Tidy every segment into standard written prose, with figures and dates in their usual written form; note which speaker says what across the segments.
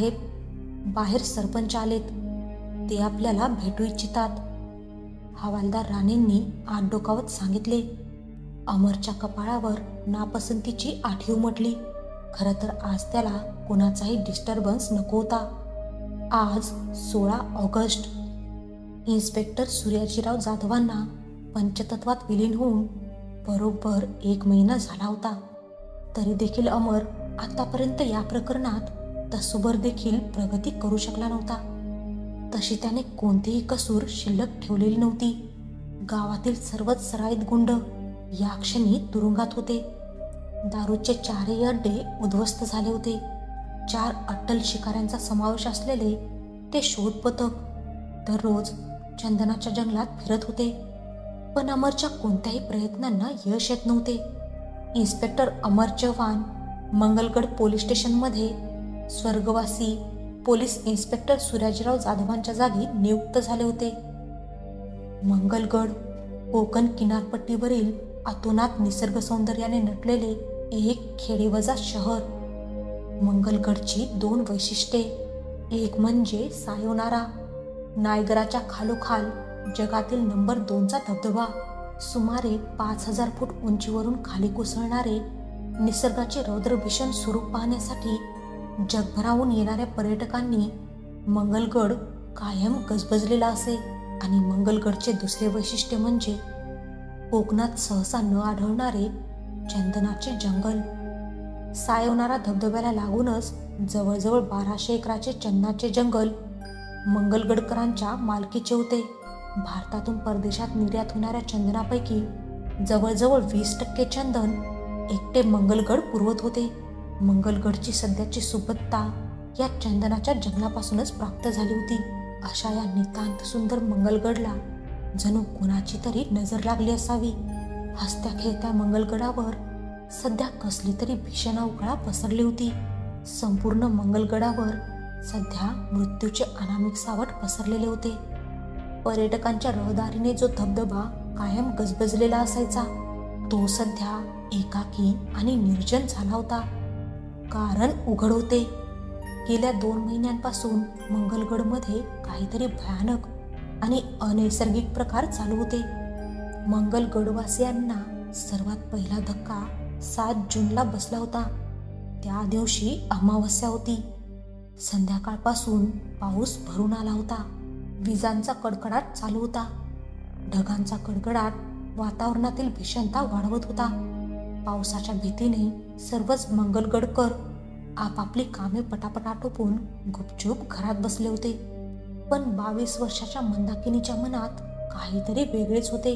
Speaker 1: साहेब, बाहेर सरपंच आलेत, ते आपल्याला भेटू इच्छितात, हवालदार राणेंनी आत डोकावत सांगितले. अमरच्या कपाळावर नापसंतीची आठीव उमटली. खरं तर आज त्याला कोणाचाही डिस्टर्बन्स नको होता. आज 16 ऑगस्ट. इन्स्पेक्टर सूर्याजीराव जाधवांना पंचतत्वात विलीन होऊन बरोबर 1 महिना झाला होता. तरी देखील अमर आतापर्यंत या प्रकरणात तसूभर देखील प्रगती करू शकला नव्हता. तशी त्याने कोणतीही कसूर शिल्लक ठेवलेली नव्हती. गावातील सर्वच सराईत गुंड या क्षणी तुरुंगात होते. दारूचे 4ही अड्डे उद्ध्वस्त झाले होते. 4 अट्टल शिकाऱ्यांचा समावेश असलेले ते शोध पथक दररोज चंदनाच्या जंगलात फिरत होते. पण अमरच्या कोणत्याही प्रयत्नांना यश येत नव्हते. इन्स्पेक्टर अमर चव्हाण मंगलगड पोलीस स्टेशनमध्ये स्वर्गवासी पोलीस इन्स्पेक्टर सूर्याजीराव जाधवांच्या जागी नियुक्त झाले होते. मंगलगड कोकण किनारपट्टीवरील अतोनात निसर्ग सौंदर्याने नटलेले एक खेडेवजा शहर. मंगलगडची 2 वैशिष्ट्ये. एक म्हणजे सायोनारा, नायगराच्या खालोखाल जगातील नंबर 2चा धबधबा. सुमारे 5000 फूट उंचीवरून खाली कोसळणारे निसर्गाचे रौद्रभीषण स्वरूप पाहण्यासाठी जगभराहून येणाऱ्या पर्यटकांनी मंगलगड कायम गजबजलेला असे. आणि मंगलगडचे दुसरे वैशिष्ट्य म्हणजे कोकणात सहसा न आढळणारे चंदनाचे जंगल. सायोनारा धबधब्याला लागूनच जवळजवळ 1200 एकराचे चंदनाचे जंगल मंगलगडकरांच्या मालकीचे होते. भारतातून परदेशात निर्यात होणाऱ्या चंदनापैकी जवळजवळ 20% चंदन एकटे मंगलगड पुरवत होते. मंगलगडची सध्याची सुबत्ता या चंदनाच्या जंगलापासूनच प्राप्त झाली होती. अशा या नितांत सुंदर मंगलगडला जणू कोणाची तरी नजर लागली असावी. हसत्या खेळत्या मंगलगडावर सध्या कसली तरी भीषण अवकाळा पसरली होती. संपूर्ण मंगलगडावर सध्या मृत्यूचे अनामिक सावट पसरलेले होते. पर्यटकांच्या रहदारीने जो धबधबा कायम गजबजलेला असायचा तो सध्या एकाकी आणि निर्जन झाला होता. कारण उघड होते. गेल्या 2 महिन्यांपासून मंगलगडमध्ये काहीतरी भयानक आणि अनैसर्गिक प्रकार चालू होते. मंगलगडवासियांना सर्वात पहिला धक्का 7 जूनला बसला होता. त्या दिवशी अमावस्या होती. संध्याकाळपासून पाऊस भरून आला होता. विजांचा कडकडाट चालू होता. ढगांचा कडकडाट वातावरणातील भीषणता वाढवत होता. पावसाच्या भीतीने सर्वच मंगलगडकर आपापली कामे पटापट आटोपून गुपचूप घरात बसले होते. पण 22 वर्षाच्या मंदाकिनीच्या मनात काहीतरी वेगळेच होते.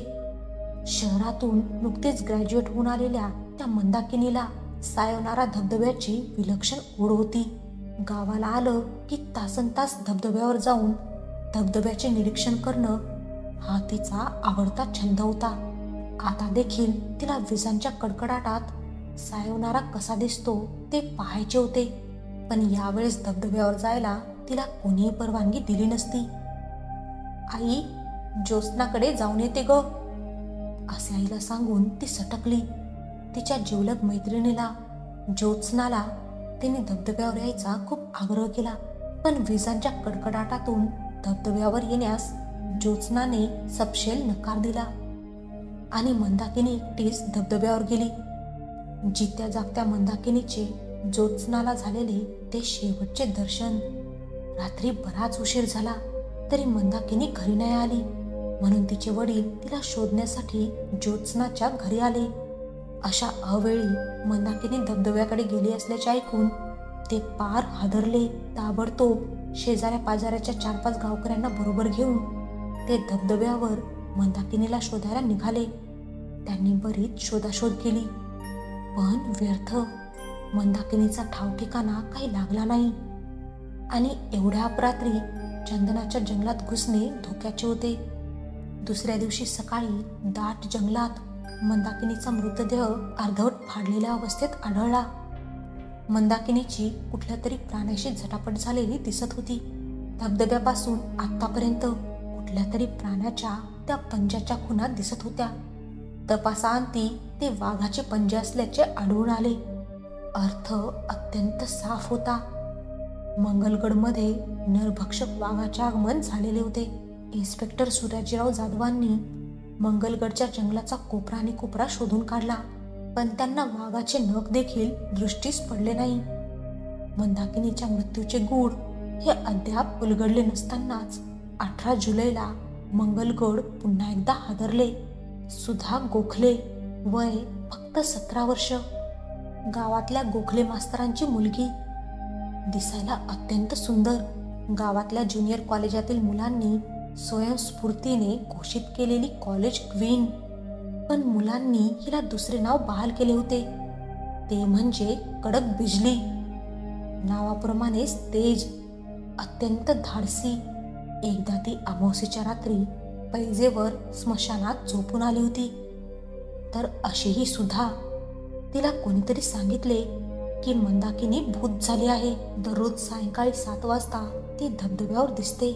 Speaker 1: शहरातून नुकतीच ग्रॅज्युएट होऊन आलेल्या त्या मंदाकिनीला सायोनारा धबधब्याची विलक्षण ओढ होती. गावाला आलं की तासनतास धबधब्यावर जाऊन धबधब्याचे निरीक्षण करणं हा तिचा आवडता छंद होता. आता देखील तिला विजांच्या कडकडाटात सायोनारा कसा दिसतो ते पाहायचे होते. पण यावेळेस धबधब्यावर जायला तिला कोणीही परवानगी दिली नसती. आई, ज्योत्स्नाकडे जाऊन येते ग, असे आईला सांगून ती सटकली. तिच्या जिवलग मैत्रिणीला ज्योत्स्नाला तिने धबधब्यावर यायचा खूप आग्रह केला. पण विजांच्या कडकडाटातून धबधब्यावर येण्यास ज्योत्स्नाने सपशेल नकार दिला आणि मंदाकिनी एकटीच धबधब्यावर गेली. जित्या जागत्या मंदाकिनीचे ज्योत्स्नाला झालेले ते शेवटचे दर्शन. रात्री बराच उशीर झाला तरी मंदाकिनी घरी नाही आली. म्हणून तिचे वडील तिला शोधण्यासाठी ज्योत्स्नाच्या घरी आले. अशा अवेळी मंदाकिनी धबधब्याकडे गेली असल्याचे ऐकून ते पार हादरले. ताबडतोब शेजाऱ्या पाजाऱ्याच्या 4-5 गावकऱ्यांना बरोबर घेऊन ते धबधब्यावर मंदाकिनीला शोधायला निघाले. त्यांनी बरीच शोधाशोध केली पण व्यर्थ. मंदाकिनीचा ठाव ठिकाणा काही लागला नाही आणि एवढ्या अपरात्री चंदनाच्या जंगलात घुसणे धोक्याचे होते. दुसऱ्या दिवशी सकाळी दाट जंगलात मंदाकिनीचा मृतदेह अर्धवट फाडलेल्या अवस्थेत आढळला. मंदाकिनीची कुठल्या तरी प्राण्याशी झटापट झालेली दिसत होती. धबधब्यापासून आतापर्यंत कुठल्या तरी प्राण्याच्या त्या पंजाच्या खुणा दिसत होत्या. तपासाअंती ते वाघाचे पंजे असल्याचे आढळून आले. अर्थ अत्यंत साफ होता. मंगलगडमध्ये नरभक्षक वाघाचे आगमन झालेले होते. इन्स्पेक्टर सूर्याजीराव जाधवांनी मंगलगडच्या जंगलाचा कोपरा आणि कोपरा शोधून काढला, पण त्यांना वाघाचे नख देखील दृष्टीस पडले नाही. मंदाकिनीच्या मृत्यूचे गूढ हे अद्याप उलगडले नसतानाच 18 जुलैला मंगलगड पुन्हा एकदा हादरले. सुधा गोखले, वय फक्त 17 वर्ष, गावातल्या गोखले मास्तरांची मुलगी. दिसायला अत्यंत सुंदर. गावातल्या ज्युनियर कॉलेजातील मुलांनी स्वयंस्फूर्तीने घोषित केलेली कॉलेज क्वीन. पण मुलांनी हिला दुसरे नाव बहाल केले होते, ते म्हणजे कडक बिजली. नावाप्रमाणेच तेज, अत्यंत धाडसी. एकदा ती अमावस्येच्या रात्री पैजेवर स्मशानात झोपून आली होती. तर अशीही सुद्धा. तिला कोणीतरी सांगितले की मंदाकिनी भूत झाली आहे. दररोज सायंकाळी 7 वाजता ती धबधब्यावर दिसते.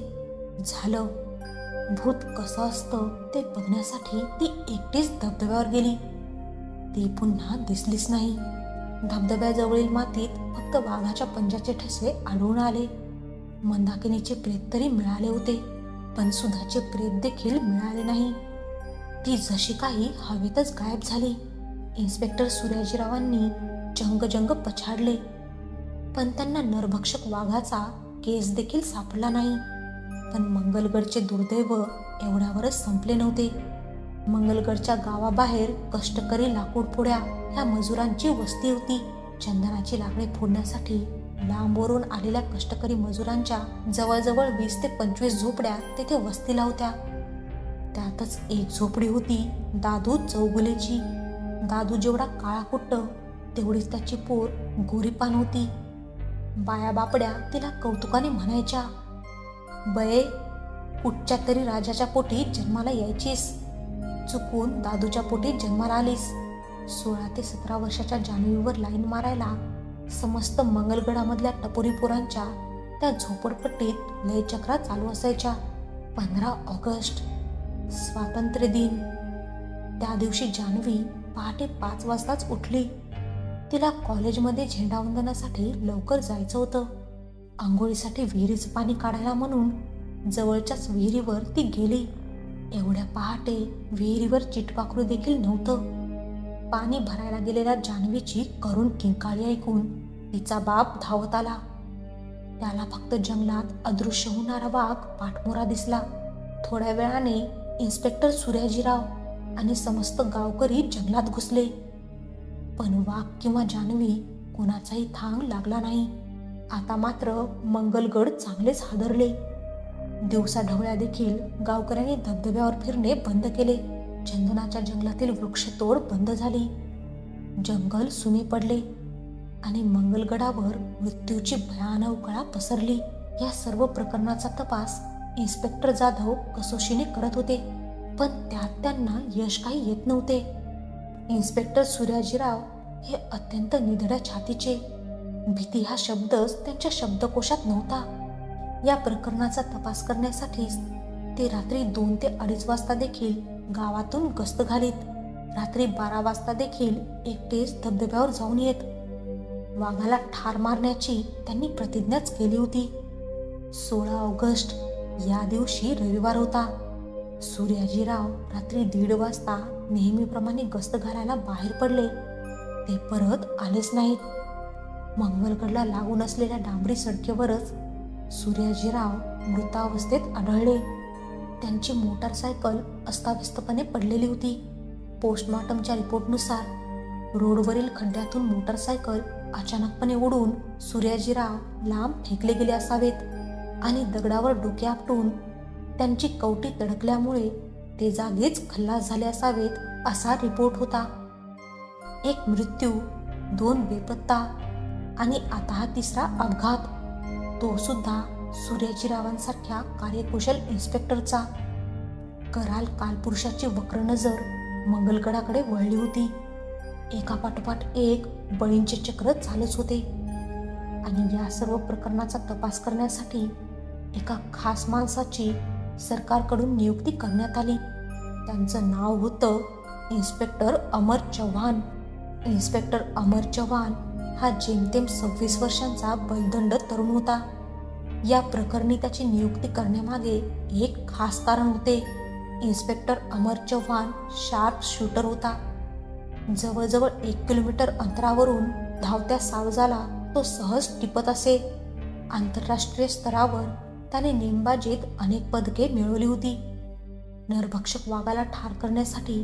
Speaker 1: झालं. भूत कसं असतं ते बघण्यासाठी ती एकटीच धबधब्यावर गेली. ती पुन्हा दिसलीच नाही. धबधब्याजवळील मातीत फक्त वाघाच्या पंजाचे ठसे आढळून आले. मंदाकिनीचे प्रेत तरी मिळाले होते, पण सुधाचे प्रेत देखील मिळाले नाही. ती जशी काही हवेतच गायब झाली. इन्स्पेक्टर सूर्याजीरावांनी जंग पछाडले, पण त्यांना नरभक्षक वाघाचा केस देखील सापडला नाही. पण मंगलगडचे दुर्दैव एवढ्यावरच संपले नव्हते. मंगलगडच्या गावाबाहेर कष्टकरी लाकूड फोड्या ह्या मजुरांची वस्ती होती. चंदनाची लाकडे फोडण्यासाठी लांबवरून आलेल्या कष्टकरी मजुरांच्या जवळजवळ 20 ते 25 झोपड्या तेथे वस्तीला होत्या. त्यातच एक झोपडी होती दादू चौगुलेची. दादू जेवढा काळा कुट्ट तेवढीच त्याची पोर गोरीपान होती. बाया बापड्या तिला कौतुकाने म्हणायच्या, बये, कुठच्या तरी राजाच्या पोटी जन्माला यायचीस, चुकून दादूच्या पोटी जन्माला आलीस. 16 ते 17 वर्षाच्या जान्हवीवर लाईन मारायला समस्त मंगलगडामधल्या टपोरी पोरांच्या त्या झोपडपट्टीत लयचक्रा चालू असायच्या. 15 ऑगस्ट, स्वातंत्र्य दिन. त्या दिवशी जान्हवी पहाटे 5 वाजताच उठली. तिला कॉलेजमध्ये झेंडावंदनासाठी लवकर जायचं होतं. आंघोळीसाठी विहिरीचं पाणी काढायला म्हणून जवळच्याच विहिरीवर ती गेली. एवढ्या पहाटे विहिरीवर चिटपाखरू देखील नव्हतं. पाणी भरायला गेलेल्या जान्हवीची करुण किंकाळी ऐकून तिचा बाप धावत आला. त्याला फक्त जंगलात अदृश्य होणारा वाघ पाठमोरा दिसला. थोड्या वेळाने इन्स्पेक्टर सूर्याजीराव आणि समस्त गावकरी जंगलात घुसले, पण वाघ किंवा जान्हवी कोणाचाही थांग लागला नाही. आता मात्र मंगलगड चांगलेच हादरले. दिवसा ढवळ्या देखील गावकऱ्यांनी धबधब्यावर फिरणे बंद केले. चंदनाच्या जंगलातील वृक्षतोड बंद झाली. जंगल सुने पडले आणि मंगलगडावर मृत्यूची भयानक कळा पसरली. या सर्व प्रकरणाचा तपास इन्स्पेक्टर जाधव कसोशीने करत होते, पण त्यात त्यांना यश काही येत नव्हते. इन्स्पेक्टर सूर्याजीराव हे अत्यंत निधड्या छातीचे. भीती हा शब्दच त्यांच्या शब्दकोशात नव्हता. या प्रकरणाचा तपास करण्यासाठीच ते रात्री 2 ते 2:30 वाजता देखील गावातून गस्त घालीत. रात्री 12 वाजता देखील एकटेच धबधब्यावर जाऊन येत. वाघाला ठार मारण्याची त्यांनी प्रतिज्ञाच केली होती. 16 ऑगस्ट या दिवशी रविवार होता. सूर्याजीराव रात्री 1:30 वाजता नेहमीप्रमाणे गस्त घालायला बाहेर पडले. ते परत आलेच नाहीत. मंगलगडला लागून असलेल्या डांबरी सडकेवरच सूर्याजीराव मृतावस्थेत आढळले. त्यांची मोटारसायकल अस्ताव्यस्तपणे पडलेली होती. पोस्टमॉर्टमच्या रिपोर्टनुसार रोडवरील खड्ड्यातून मोटारसायकल अचानकपणे उडून सूर्याजीराव लांब फेकले गेले असावेत आणि दगडावर डोके आपटून त्यांची कवटी तडकल्यामुळे ते जागीच खल्लास झाले असावेत असा रिपोर्ट होता. एक मृत्यू, 2 बेपत्ता आणि आता हा 3रा अपघात, तो सुद्धा सूर्याजीरावांसारख्या कार्यकुशल इन्स्पेक्टरचा. कराल कालपुरुषाची वक्र नजर मंगलगडाकडे वळली होती. एकापाठोपाठ एक बळींचे चक्र चालूच होते आणि या सर्व प्रकरणाचा तपास करण्यासाठी एका खास माणसाची सरकारकडून नियुक्ती करण्यात आली. त्यांचं नाव होतं इन्स्पेक्टर अमर चव्हाण. इन्स्पेक्टर अमर चव्हाण हा जेमतेम 26 वर्षांचा बैदंड तरुण होता. या प्रकरणी त्याची नियुक्ती करण्यामागे एक खास कारण होते. इन्स्पेक्टर अमर चव्हाण शार्प शूटर होता. जवळजवळ 1 किलोमीटर अंतरावरून धावत्या सावजाला तो सहज टिपत असे. आंतरराष्ट्रीय स्तरावर त्याने नेमबाजीत अनेक पदके मिळवली होती. नरभक्षक वाघाला ठार करण्यासाठी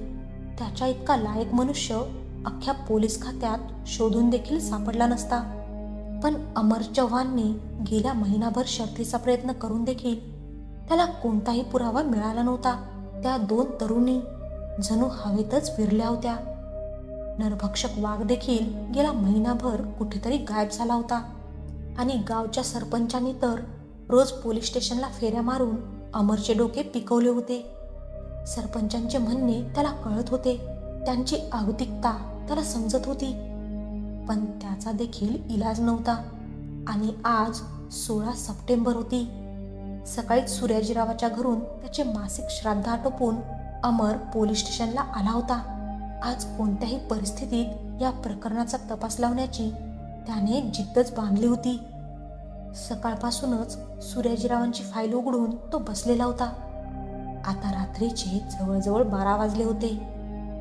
Speaker 1: त्याच्या इतका लायक मनुष्य अख्ख्या पोलीस खात्यात शोधून देखील सापडला नसता. पण अमर चव्हाणने गेल्या महिनाभर शर्थीचा प्रयत्न करून देखील त्याला कोणताही पुरावा मिळाला नव्हता. त्या 2 तरुणी जणू हवेतच विरल्या होत्या. नरभक्षक वाघ देखील गेला महिनाभर कुठेतरी गायब झाला होता आणि गावच्या सरपंचांनी तर रोज पोलीस स्टेशनला फेऱ्या मारून अमरचे डोके पिकवले होते. सरपंचांचे म्हणणे त्याला कळत होते, त्यांची अगतिकता त्याला समजत होती, पण त्याचा देखील इलाज नव्हता. आणि आज 16 सप्टेंबर होती. सकाळीच सूर्याजीरावाच्या घरून त्याचे मासिक श्राद्ध आटोपून अमर पोलीस स्टेशनला आला होता. आज कोणत्याही परिस्थितीत या प्रकरणाचा तपास लावण्याची त्याने जिद्दच बांधली होती. सकाळपासूनच सूर्याजीरावांची फाईल उघडून तो बसलेला होता. आता रात्रीचे जवळजवळ 12 वाजले होते.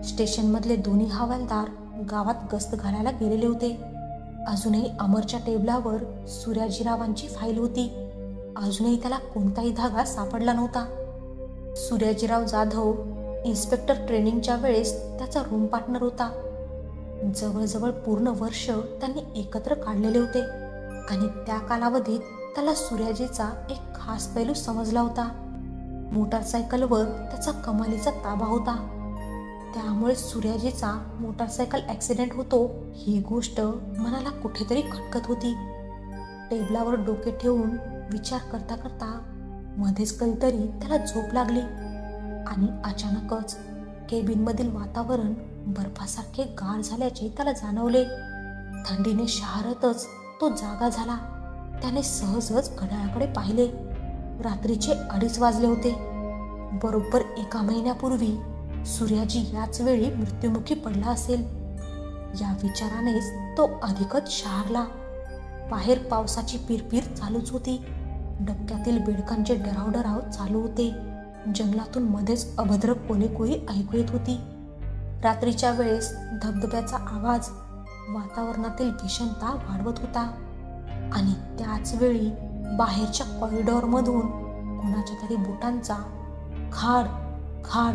Speaker 1: स्टेशनमधले दोन्ही हवालदार गावात गस्त घालायला गेलेले होते. अजूनही अमरच्या टेबलावर सूर्याजीरावांची फाईल होती. अजूनही त्याला कोणताही धागा सापडला नव्हता. सूर्याजीराव जाधव इन्स्पेक्टर ट्रेनिंगच्या वेळेस त्याचा रूम पार्टनर होता. जवळजवळ पूर्ण वर्ष त्यांनी एकत्र काढलेले होते आणि त्या कालावधीत त्याला सूर्याजीचा एक खास पैलू समजला होता. मोटारसायकलवर त्याचा कमालीचा ताबा होता. त्यामुळे सूर्याजीचा मोटारसायकल ॲक्सिडेंट होतो ही गोष्ट मनाला कुठेतरी खटकत होती. टेबलावर डोके ठेवून विचार करता करता मध्येच कधीतरी त्याला झोप लागली आणि अचानकच केबिनमधील वातावरण बर्फासारखे गार झाल्याचे त्याला जाणवले. थंडीने शहारतच तो जागा झाला. त्याने सहजच घड्याळाकडे पाहिले. रात्रीचे 2:30 वाजले होते. बरोबर 1 महिन्यापूर्वी सूर्याजी याच वेळी मृत्युमुखी पडला असेल. या विचारानेच तो अधिकच शहारला. बाहेर पावसाची पिरपीर चालूच होती. डबक्यातील बेडकांचे डरावडराव चालू होते. जंगलातून मध्येच अभद्र कोळी ऐकू येत होती. रात्रीच्या वेळेस धबधब्याचा आवाज वातावरणातील भीषणता वाढवत होता आणि त्याच वेळी बाहेरच्या कॉरिडॉरमधून कोणाच्या तरी बुटांचा खाड खाड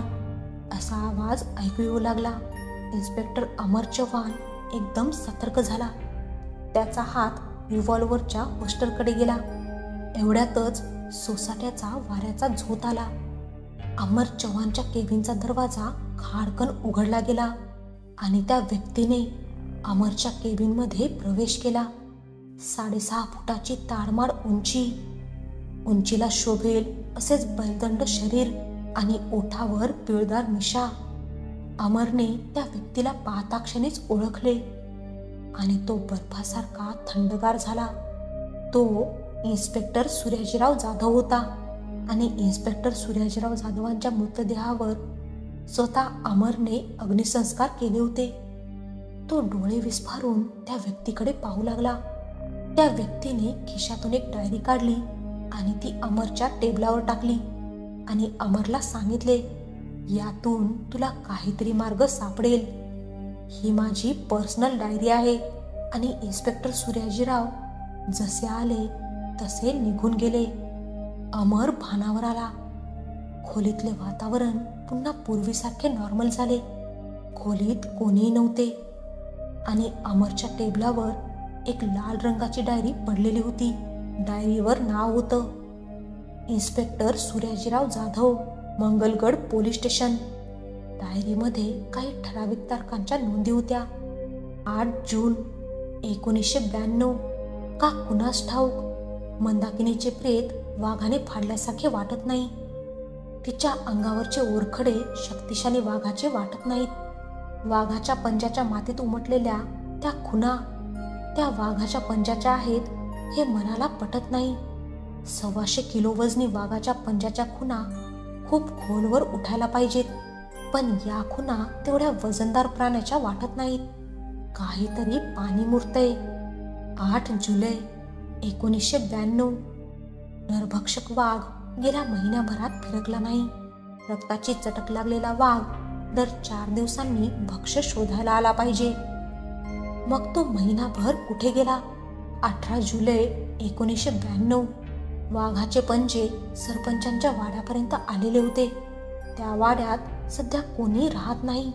Speaker 1: असा आवाज ऐकू येऊ लागला. इन्स्पेक्टर अमर चव्हाण एकदम सतर्क झाला. त्याचा हात रिव्हॉल्व्हरच्या होस्टरकडे गेला. एवढ्यातच सोसाट्याचा वाऱ्याचा झोत आला. अमर चव्हाणच्या केबिनचा दरवाजा खाडकन उघडला गेला आणि त्या व्यक्तीने अमरच्या केबिनमध्ये प्रवेश केला. 6.5 फुटाची ताडमाड उंचीला शोभेल असेच बैलदंड शरीर आणि ओठावर पिळदार मिशा. अमरने त्या व्यक्तीला पाहता क्षणीच ओळखले आणि तो बर्फासारखा थंडगार झाला. तो इन्स्पेक्टर सूर्याजीराव जाधव होता आणि इन्स्पेक्टर सूर्याजीराव जाधवांच्या मृतदेहावर स्वतः अमरने अग्निसंस्कार केले होते. तो डोळे विस्फारून त्या व्यक्तीकडे पाहू लागला. त्या व्यक्तीने खिशातून एक डायरी काढली आणि ती अमरच्या टेबलावर टाकली आणि अमरला सांगितले, यातून तुला काहीतरी मार्ग सापडेल. ही माझी पर्सनल डायरी आहे. आणि इन्स्पेक्टर सूर्याजीराव जसे आले तसे निघून गेले. अमर भानावर आला. खोलीतले वातावरण पुन्हा पूर्वीसारखे नॉर्मल झाले. खोलीत कोणीही नव्हते आणि अमरच्या टेबलावर एक लाल रंगाची डायरी पडलेली होती. डायरीवर नाव होतं, inspector Suryajirao Jadhav, Mangalgad police station. डायरीमध्ये काही ठराविक तारखांच्या नोंदी होत्या. 8 जून 1992. का कुणास ठाऊक मंदाकिनीचे प्रेत वाघाने फाडल्यासारखे वाटत नाही. तिच्या अंगावरचे ओरखडे शक्तिशाली वाघाचे वाटत नाहीत. वाघाच्या पंजाच्या मातीत उमटलेल्या त्या खुणा त्या वाघाच्या पंजाच्या आहेत हे मनाला पटत नाही. 125 किलो वजनी वाघाच्या पंजाच्या खुणा खूप खोलवर उठायला पाहिजेत, पण या खुणा तेवढ्या वजनदार प्राण्याच्या वाटत नाहीत. काहीतरी पाणी मुरतंय. 8 जुलै 1992. नरभक्षक वाघ गेल्या महिन्याभरात फिरकला नाही. रक्ताची चटक लागलेला वाघ दर 4 दिवसांनी भक्ष्य शोधायला आला पाहिजे. मग तो महिनाभर कुठे गेला? 18 जुलै 1992. वाघाचे पंजे सरपंचांच्या वाड्यापर्यंत आलेले होते. त्या वाड्यात सध्या कोणी राहत नाही.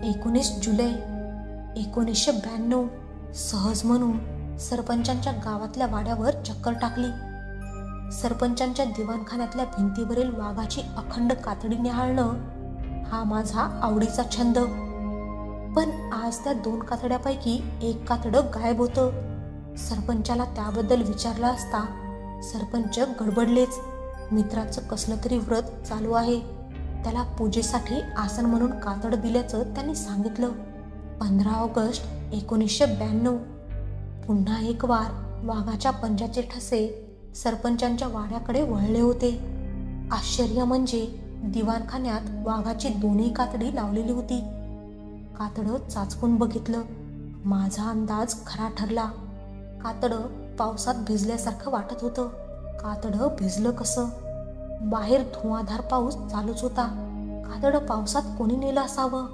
Speaker 1: 19 जुलै 1992. सहज म्हणून सरपंचांच्या गावातल्या वाड्यावर चक्कर टाकली. सरपंचांच्या दिवाणखान्यातल्या भिंतीवरील वाघाची अखंड कातडी निहाळणं हा माझा आवडीचा छंद. पण आज त्या 2 कातड्यापैकी एक कातडं गायब होतं. सरपंचाला त्याबद्दल विचारलं असता सरपंच गडबडलेच. मित्राचं कसलं तरी व्रत चालू आहे, त्याला पूजेसाठी आसन म्हणून कातड दिल्याचं त्यांनी सांगितलं. 15 ऑगस्ट 1992. पुन्हा एक वार वाघाच्या पंजाचे ठसे सरपंचांच्या वाड्याकडे वळले होते. आश्चर्य म्हणजे दिवाणखान्यात वाघाची 2ही कातडी लावलेली होती. कातडं चाचपून बघितलं. माझा अंदाज खरा ठरला. कातडं पावसात भिजल्यासारखं वाटत होतं. कातडं भिजलं कसं? बाहेर धुवाधार पाऊस चालूच होता. कातडं पावसात कोणी नेलं असावं?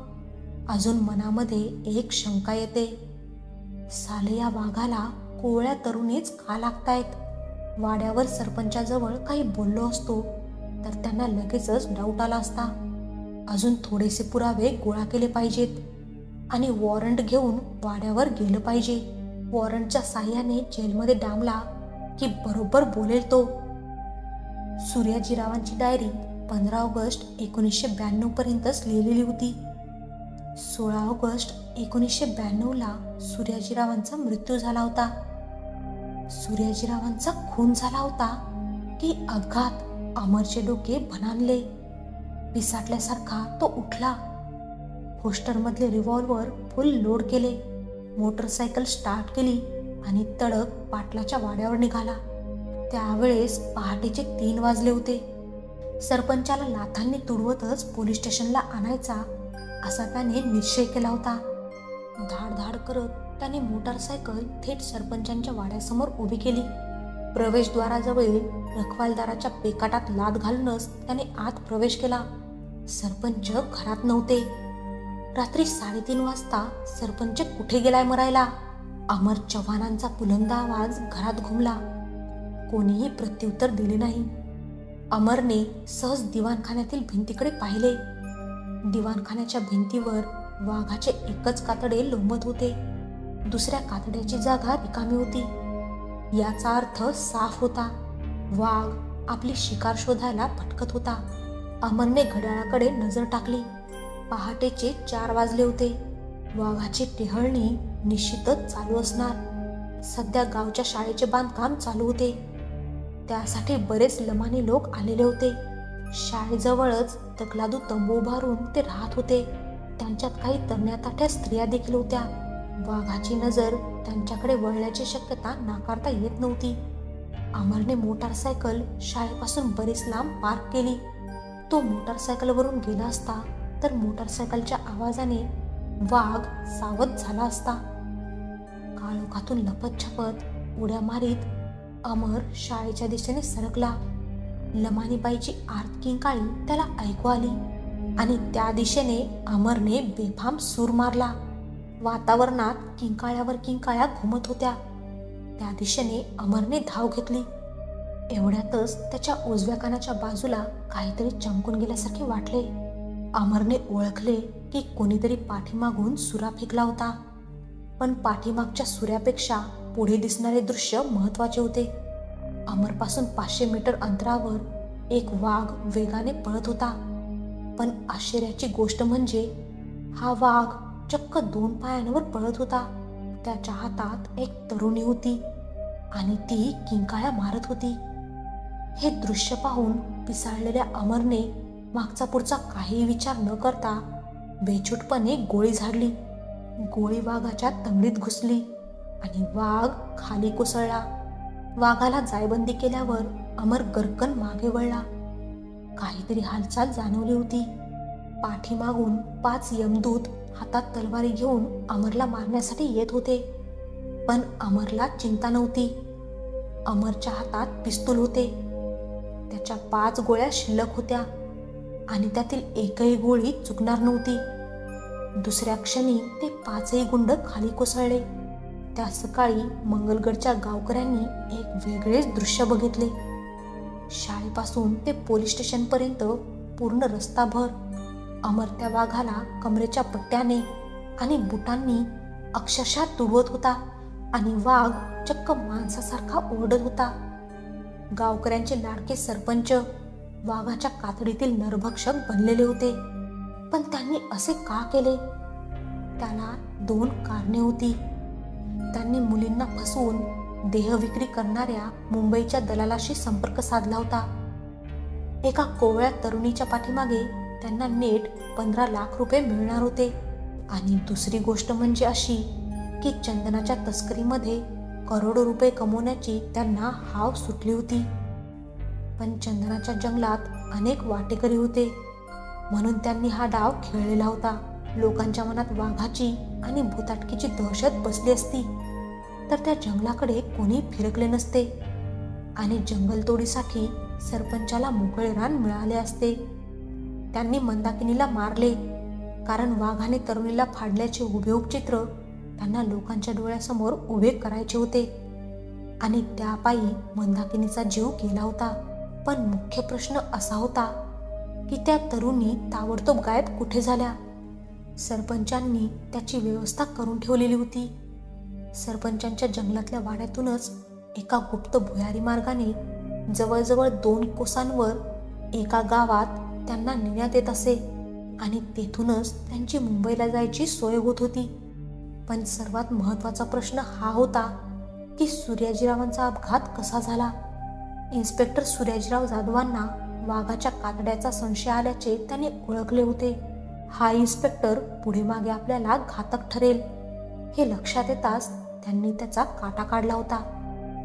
Speaker 1: अजून मनामध्ये एक शंका येते. साले या वाघाला कोवळ्या तरुणीच का लागतायत? वाड्यावर सरपंचाजवळ काही बोललो असतो तर त्यांना लगेचच डाऊट आला असता. अजून थोडेसे पुरावे गोळा केले पाहिजेत आणि वॉरंट घेऊन वाड्यावर गेलं पाहिजे. वॉरंटच्या साह्याने जेलमध्ये डांबला की बरोबर बोलेल तो. सूर्याजीरावांची डायरी 15 ऑगस्ट 1992 पर्यंतच लिहिलेली होती. 16 ऑगस्ट 1992ला सूर्याजीरावांचा मृत्यू झाला होता. सूर्याजीरावांचा खून झाला होता की अपघात? अमरचे डोके भणाणले. पिसाटल्यासारखा तो उठला. होस्टरमधले रिव्हॉल्वर फुल लोड केले. मोटरसायकल स्टार्ट केली आणि तडक पाटलाच्या वाड्यावर निघाला. त्यावेळेस पहाटेचे 3 वाजले होते. सरपंचाला लाथांनी तुडवतच पोलीस स्टेशनला आणायचा असा त्याने निश्चय केला होता. धाडधाड करत त्याने मोटारसायकल थेट सरपंचांच्या वाड्यासमोर उभी केली. प्रवेशद्वाराजवळील रखवालदाराच्या पेकाटात लाथ घालूनच त्याने आत प्रवेश केला. सरपंच घरात नव्हते. रात्री 3:30 वाजता सरपंच कुठे गेलाय मरायला? अमर चव्हाणांचा पुलंदा आवाज घरात घुमला. कोणीही प्रत्युत्तर दिले नाही. अमरने सहज दिवाणखान्यातील भिंतीकडे पाहिले. दिवाणखान्याच्या भिंतीवर वाघाचे एकच कातडे लोंबत होते. दुसऱ्या कातड्याची जागा रिकामी होती. याचा अर्थ साफ होता. वाघ आपली शिकार शोधायला भटकत होता. अमरने घड्याळाकडे नजर टाकली. पहाटेचे 4 वाजले होते. वाघाची टेहळणी निश्चितच चालू असणार. सध्या गावच्या शाळेचे बांधकाम चालू होते. त्यासाठी बरेच लमानी लोक आलेले होते. शाळेजवळच तकलादू तंबू उभारून ते राहत होते. त्यांच्यात काही तरण्याताठ्या स्त्रिया देखील होत्या. वाघाची नजर त्यांच्याकडे वळल्याची शक्यता नाकारता येत नव्हती. अमरने मोटारसायकल शाळेपासून बरीच लांब पार्क केली. तो मोटारसायकलवरून गेला असता तर मोटारसायकलच्या आवाजाने वाघ सावध झाला असता. काळोखातून लपत छपत उड्या मारीत अमर शाळेच्या दिशेने सरकला. लमानीबाईची आर्त किंकाळी त्याला ऐकू आली आणि त्या दिशेने अमरने बेफाम सूर मारला. वातावरणात किंकाळ्यावर किंकाळ्या घुमत होत्या. त्या दिशेने अमरने धाव घेतली. एवढ्यातच त्याच्या उजव्या कानाच्या बाजूला काहीतरी चमकून गेल्यासारखे वाटले. अमरने ओळखले की कोणीतरी पाठीमागून सुरा फेकला होता. पण पाठीमागच्या सुऱ्यापेक्षा पुढे दिसणारे दृश्य महत्वाचे होते. अमरपासून 500 मीटर अंतरावर एक वाघ वेगाने पळत होता. पण आश्चर्याची गोष्ट म्हणजे हा वाघ चक्क 2 पायांवर पळत होता. त्याच्या हातात एक तरुणी होती आणि ती किंकाळ्या मारत होती. हे दृश्य पाहून पिसाळलेल्या अमरने मागचा पुढचा काही विचार न करता बेछूटपणे गोळी झाडली. गोळी वाघाच्या तंगडीत घुसली आणि वाघ खाली कोसळला. वाघाला जायबंदी केल्यावर अमर गरकन मागे वळला. काहीतरी हालचाल जाणवली होती. पाठीमागून 5 यमदूत हातात तलवारी घेऊन अमरला मारण्यासाठी येत होते. पण अमरला चिंता नव्हती. अमरच्या हातात पिस्तूल होते. त्याच्या 5 गोळ्या शिल्लक होत्या आणि त्यातील एकही गोळी चुकणार नव्हती. दुसऱ्या क्षणी ते 5ही गुंड खाली कोसळले. त्या सकाळी मंगलगडच्या गावकऱ्यांनी एक वेगळेच दृश्य बघितले. शाळेपासून ते पोलीस स्टेशनपर्यंत पूर्ण रस्ताभर अमर त्या वाघाला कमरेच्या पट्ट्याने आणि बुटांनी अक्षरशः तुडवत होता आणि वाघ चक्क माणसासारखा ओरडत होता. गावकऱ्यांचे लाडके सरपंच वाघाच्या कातडीतील नरभक्षक बनलेले होते. पण त्यांनी असे का केले? त्याला 2 कारणे होती. त्यांनी मुलींना फसवून देहविक्री करणाऱ्या मुंबईच्या दलालाशी संपर्क साधला होता. एका कोवळ्या तरुणीच्या पाठीमागे त्यांना नेट 15 लाख रुपये मिळणार होते. आणि दुसरी गोष्ट म्हणजे अशी की चंदनाच्या तस्करीमध्ये करोडो रुपये कमवण्याची त्यांना हाव सुटली होती. पण चंदनाच्या जंगलात अनेक वाटेकरी होते, म्हणून त्यांनी हा डाव खेळलेला होता. लोकांच्या मनात वाघाची आणि भुताटकीची दहशत बसली असती तर त्या जंगलाकडे कोणी फिरकले नसते आणि जंगलतोडीसाठी सरपंचाला मोकळे रान मिळाले असते. त्यांनी मंदाकिनीला मारले कारण वाघाने तरुणीला फाडल्याचे हुबेहूब चित्र त्यांना लोकांच्या डोळ्यासमोर उभे करायचे होते आणि त्यापायी मंदाकिनीचा जीव गेला होता. पण मुख्य प्रश्न असा होता की त्या तरुणी ताबडतोब गायब कुठे झाल्या? सरपंचांनी त्याची व्यवस्था करून ठेवलेली होती. सरपंचांच्या जंगलातल्या वाड्यातूनच एका गुप्त भुयारी मार्गाने जवळजवळ 2 कोसांवर एका गावात त्यांना नेण्यात येत असे आणि तेथूनच त्यांची मुंबईला जायची सोय होत होती. पण सर्वात महत्त्वाचा प्रश्न हा होता की सूर्याजीरावांचा अपघात कसा झाला? इन्स्पेक्टर सूर्याजीराव जाधवांना वाघाच्या कातड्याचा संशय आल्याचे त्यांनी ओळखले होते. हा इन्स्पेक्टर पुढे मागे आपल्याला घातक ठरेल हे लक्षात येताच त्यांनी त्याचा काटा काढला होता.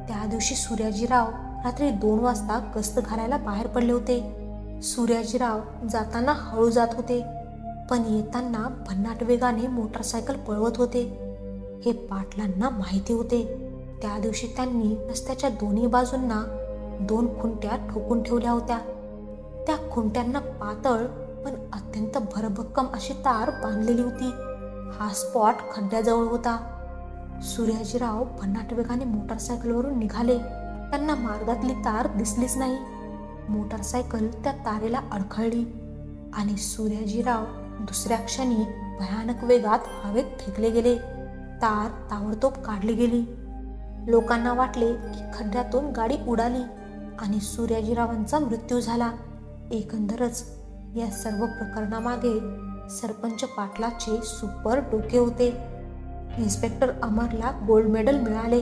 Speaker 1: त्या दिवशी सूर्याजीराव रात्री 2 वाजता गस्त घालायला बाहेर पडले होते. सूर्याजीराव जाताना हळू जात होते, पण येताना भन्नाट वेगाने मोटारसायकल पळवत होते. हे पाटलांना माहिती होते. त्या दिवशी त्यांनी रस्त्याच्या दोन्ही बाजूंना 2 खुंट्या ठोकून ठेवल्या होत्या. त्या खुंट्यांना पातळ पण अत्यंत भरभक्कम अशी तार बांधलेली होती. हा स्पॉट खड्ड्याजवळ होता. सूर्याजीराव भन्नाट वेगाने मोटारसायकलवरून निघाले. त्यांना मार्गातली तार दिसलीच नाही. मोटारसायकल त्या तारेला अडखळली आणि सूर्याजीराव दुसऱ्या क्षणी भयानक वेगात हवेत फेकले गेले. तार ताबडतोब काढली गेली. लोकांना वाटले की खड्ड्यातून गाडी उडाली आणि सूर्याजीरावांचा मृत्यू झाला. एकंदरच या सर्व प्रकरणामागे सरपंच पाटलाचे सुपर डोके होते. इन्स्पेक्टर अमरला गोल्ड मेडल मिळाले,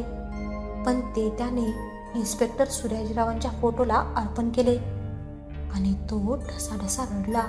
Speaker 1: पण ते त्याने इन्स्पेक्टर सूर्याजीरावांच्या फोटोला अर्पण केले आणि तो ढसाढसा रडला.